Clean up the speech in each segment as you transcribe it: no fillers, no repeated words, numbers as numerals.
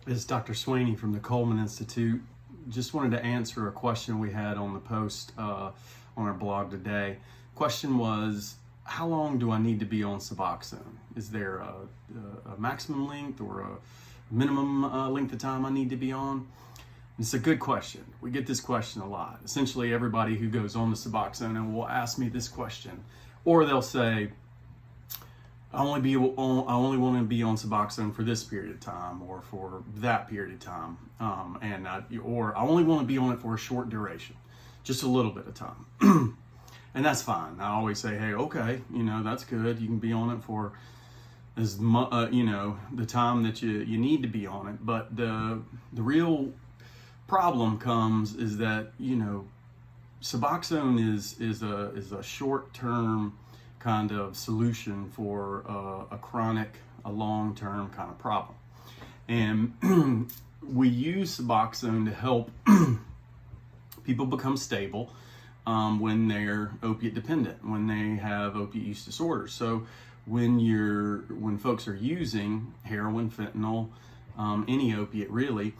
It's Dr. Swainey from the Coleman Institute. Just wanted to answer a question we had on the post on our blog today. Question was, how long do I need to be on Suboxone? Is there a maximum length or a minimum length of time I need to be on? It's a good question. We get this question a lot. Essentially, everybody who goes on the Suboxone and will ask me this question, or they'll say, I only want to be on Suboxone for this period of time or for that period of time, or I only want to be on it for a short duration, just a little bit of time, and that's fine. I always say, hey, okay, that's good. You can be on it for as the time that you need to be on it. But the real problem comes is that Suboxone is a short-term kind of solution for a chronic, a long-term kind of problem. And we use Suboxone to help people become stable when they're opiate dependent, when they have opiate use disorders. So when folks are using heroin, fentanyl, any opiate really,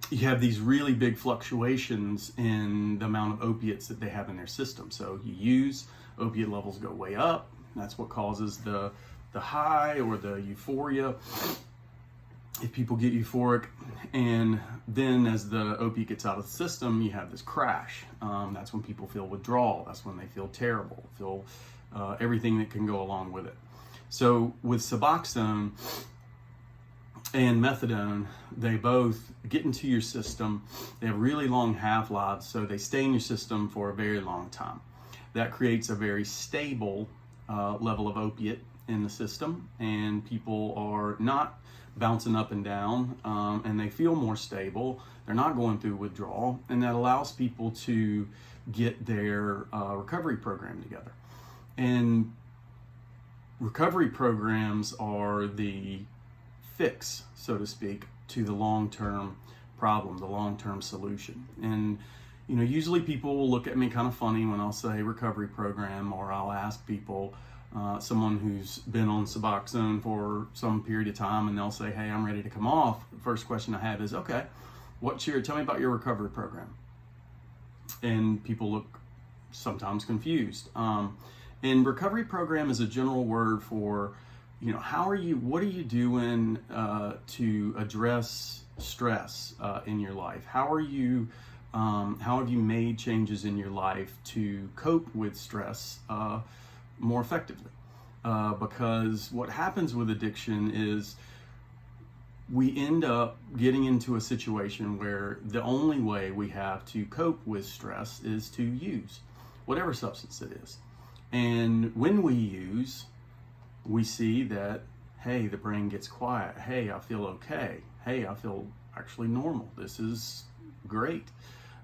you have these really big fluctuations in the amount of opiates that they have in their system. So you use, opiate levels go way up. That's what causes the high or the euphoria. If people get euphoric, and then as the opiate gets out of the system, you have this crash. That's when people feel withdrawal. That's when they feel terrible, feel everything that can go along with it. So with Suboxone and Methadone, they both get into your system. They have really long half-lives, so they stay in your system for a very long time. That creates a very stable level of opiate in the system, and people are not bouncing up and down, and they feel more stable. They're not going through withdrawal, and that allows people to get their recovery program together. And recovery programs are the fix, so to speak, to the long-term problem, the long-term solution. And usually people will look at me kind of funny when I'll say recovery program, or I'll ask people, someone who's been on Suboxone for some period of time, and they'll say, hey, I'm ready to come off. The first question I have is, okay, tell me about your recovery program. And people look sometimes confused. And recovery program is a general word for, what are you doing to address stress in your life? How have you made changes in your life to cope with stress more effectively? Because what happens with addiction is we end up getting into a situation where the only way we have to cope with stress is to use whatever substance it is. And when we use, we see that, hey, the brain gets quiet. Hey, I feel okay. Hey, I feel actually normal. This is great.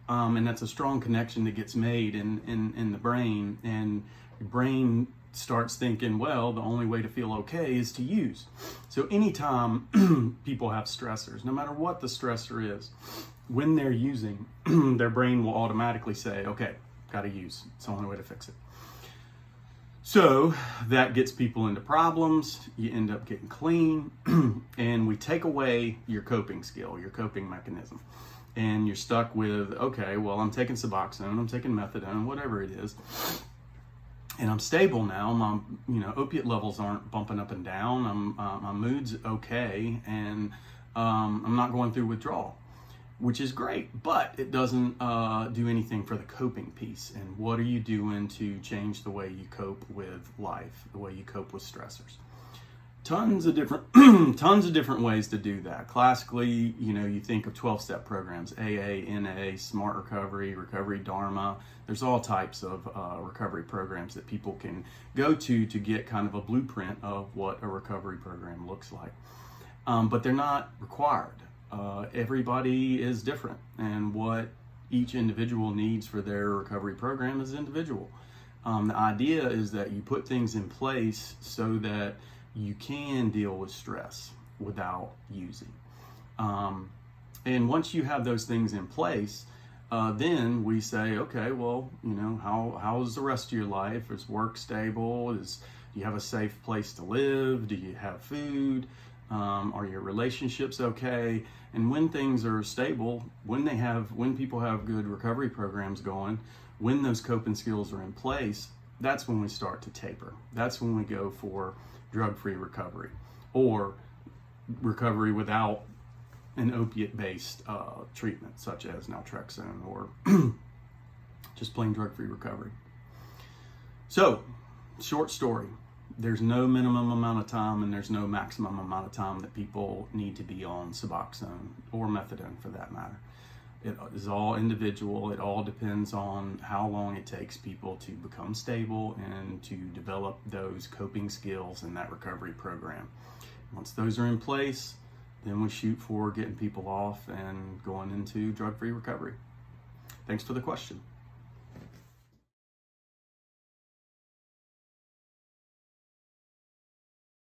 And that's a strong connection that gets made in the brain, and your brain starts thinking, well, the only way to feel okay is to use. So anytime people have stressors, no matter what the stressor is, when they're using, their brain will automatically say, okay, gotta use. It's the only way to fix it. So that gets people into problems. You end up getting clean, and we take away your coping skill, your coping mechanism. And you're stuck with, okay, well, I'm taking Suboxone, I'm taking Methadone, whatever it is, and I'm stable now. My opiate levels aren't bumping up and down. My mood's okay, and I'm not going through withdrawal, which is great, but it doesn't do anything for the coping piece. And what are you doing to change the way you cope with life, the way you cope with stressors? Tons of different ways to do that. Classically, you think of 12-step programs, AA, NA, Smart Recovery, Recovery Dharma. There's all types of recovery programs that people can go to get kind of a blueprint of what a recovery program looks like. But they're not required. Everybody is different, and what each individual needs for their recovery program is individual. The idea is that you put things in place so that you can deal with stress without using. And once you have those things in place, then we say, okay, well, how's the rest of your life? Is work stable? Do you have a safe place to live? Do you have food? Are your relationships okay? And when things are stable, when people have good recovery programs going, when those coping skills are in place, that's when we start to taper. That's when we go for drug-free recovery or recovery without an opiate-based treatment, such as Naltrexone or just plain drug-free recovery. So, short story. There's no minimum amount of time and there's no maximum amount of time that people need to be on Suboxone or Methadone for that matter. It is all individual. It all depends on how long it takes people to become stable and to develop those coping skills in that recovery program. Once those are in place, then we shoot for getting people off and going into drug-free recovery. Thanks for the question.